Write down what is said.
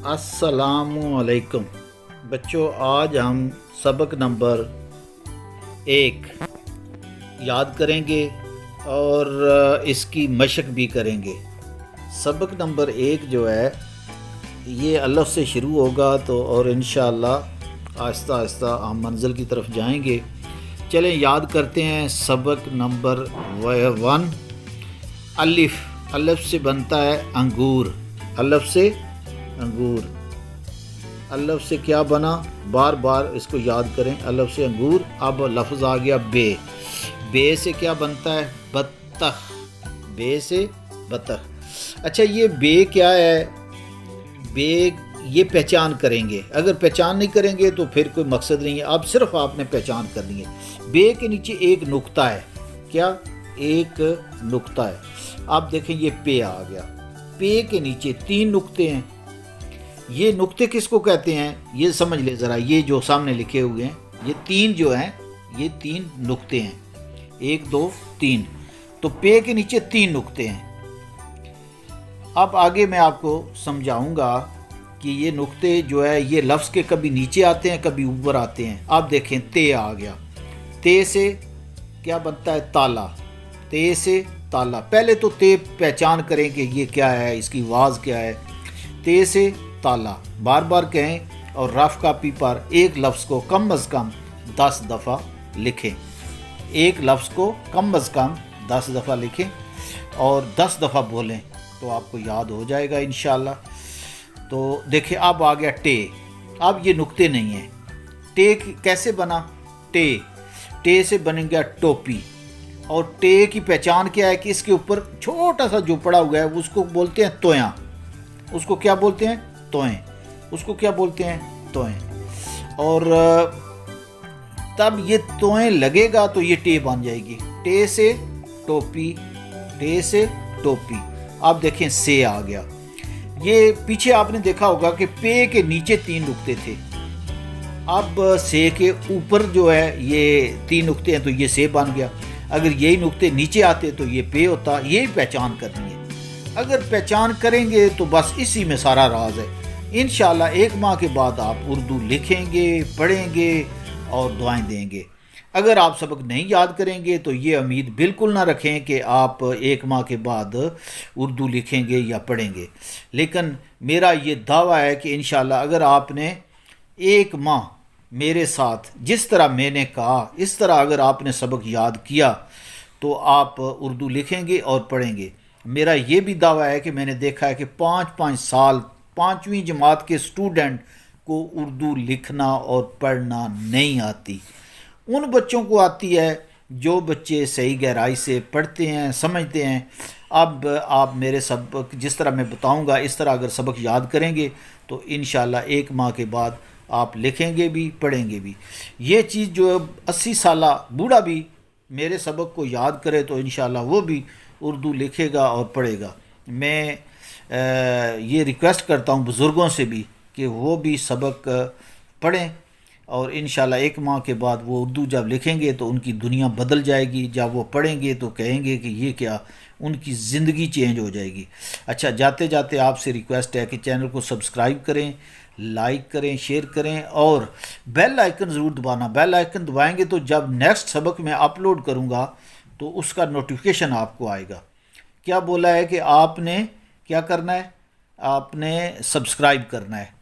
अस्सलाम वालेकुम बच्चों, आज हम सबक नंबर 1 याद करेंगे और इसकी मशक भी करेंगे। सबक नंबर 1 जो है ये अल्फ से शुरू होगा तो और इंशाअल्लाह आहिस्ता आहिस्ता हम मंजिल की तरफ जाएंगे। चलें याद करते हैं। सबक नंबर 1 अलिफ से बनता है अंगूर। अलिफ से अंगूर। अलिफ से क्या बना, बार बार इसको याद करें। अलिफ से अंगूर। अब लफ्ज़ आ गया बे से क्या बनता है, बत्तख। बे से बत्तख। अच्छा, ये बे क्या है? बे ये पहचान करेंगे। अगर पहचान नहीं करेंगे तो फिर कोई मकसद नहीं है। अब सिर्फ आपने पहचान करनी है। बे के नीचे एक नुक्ता है। क्या? एक नुक्ता है। आप देखें ये पे आ गया। पे के नीचे 3 नुक्ते हैं। ये नुक्ते किसको कहते हैं ये समझ ले ज़रा। ये जो सामने लिखे हुए हैं ये 3 जो हैं, ये 3 नुक्ते हैं। 1 2 3। तो पे के नीचे 3 नुक्ते हैं। अब आगे मैं आपको समझाऊंगा कि ये नुक्ते जो है ये लफ्ज़ के कभी नीचे आते हैं कभी ऊपर आते हैं। आप देखें ते आ गया। ते से क्या बनता है, ताला। ते से ताला। पहले तो ते पहचान करें कि ये क्या है, इसकी आवाज़ क्या है। ते से ताला बार बार कहें और रफ कापी पर एक लफ्ज़ को कम अज़ कम 10 दफ़ा लिखें। एक लफ्ज़ को कम अज़ कम 10 दफ़ा लिखें और 10 दफ़ा बोलें तो आपको याद हो जाएगा इंशाअल्लाह। तो देखिए अब आ गया टे। अब ये नुक्ते नहीं हैं। टे कैसे बना? टे से बन गया टोपी। और टे की पहचान क्या है कि इसके ऊपर छोटा सा जो पड़ा हुआ है उसको बोलते हैं तोया। उसको क्या बोलते हैं? तोएं। उसको क्या बोलते हैं? तोएं। और तब ये तोएं लगेगा तो ये टे बन जाएगी। टे से टोपी। टे से टोपी। आप देखें से आ गया। ये पीछे आपने देखा होगा कि पे के नीचे 3 नुक्ते थे। अब से के ऊपर जो है ये 3 नुक्ते हैं तो ये से बन गया। अगर यही नुक्ते नीचे आते तो ये पे होता। यही पहचान करनी है। अगर पहचान करेंगे तो बस इसी में सारा राज है। इंशाअल्लाह 1 माह के बाद आप उर्दू लिखेंगे, पढ़ेंगे और दुआएं देंगे। अगर आप सबक नहीं याद करेंगे तो ये उम्मीद बिल्कुल ना रखें कि आप 1 माह के बाद उर्दू लिखेंगे या पढ़ेंगे। लेकिन मेरा ये दावा है कि इंशाअल्लाह अगर आपने 1 माह मेरे साथ जिस तरह मैंने कहा इस तरह अगर आपने सबक याद किया तो आप उर्दू लिखेंगे और पढ़ेंगे। मेरा ये भी दावा है कि मैंने देखा है कि 5-5 साल 5वीं जमात के स्टूडेंट को उर्दू लिखना और पढ़ना नहीं आती। उन बच्चों को आती है जो बच्चे सही गहराई से पढ़ते हैं, समझते हैं। अब आप मेरे सबक जिस तरह मैं बताऊंगा इस तरह अगर सबक याद करेंगे तो इंशाअल्लाह 1 माह के बाद आप लिखेंगे भी, पढ़ेंगे भी। ये चीज़ जो 80 साला बूढ़ा भी मेरे सबक को याद करे तो इंशाअल्लाह वो भी उर्दू लिखेगा और पढ़ेगा। मैं ये रिक्वेस्ट करता हूँ बुज़ुर्गों से भी कि वो भी सबक पढ़ें और इंशाअल्लाह 1 माह के बाद वो उर्दू जब लिखेंगे तो उनकी दुनिया बदल जाएगी। जब वो पढ़ेंगे तो कहेंगे कि ये क्या, उनकी ज़िंदगी चेंज हो जाएगी। अच्छा, जाते जाते आपसे रिक्वेस्ट है कि चैनल को सब्सक्राइब करें, लाइक करें, शेयर करें और बेल आइकन ज़रूर दबाना। बेल आइकन दबाएंगे तो जब नेक्स्ट सबक मैं अपलोड करूँगा तो उसका नोटिफिकेशन आपको आएगा। क्या बोला है कि आपने क्या करना है? आपने सब्सक्राइब करना है।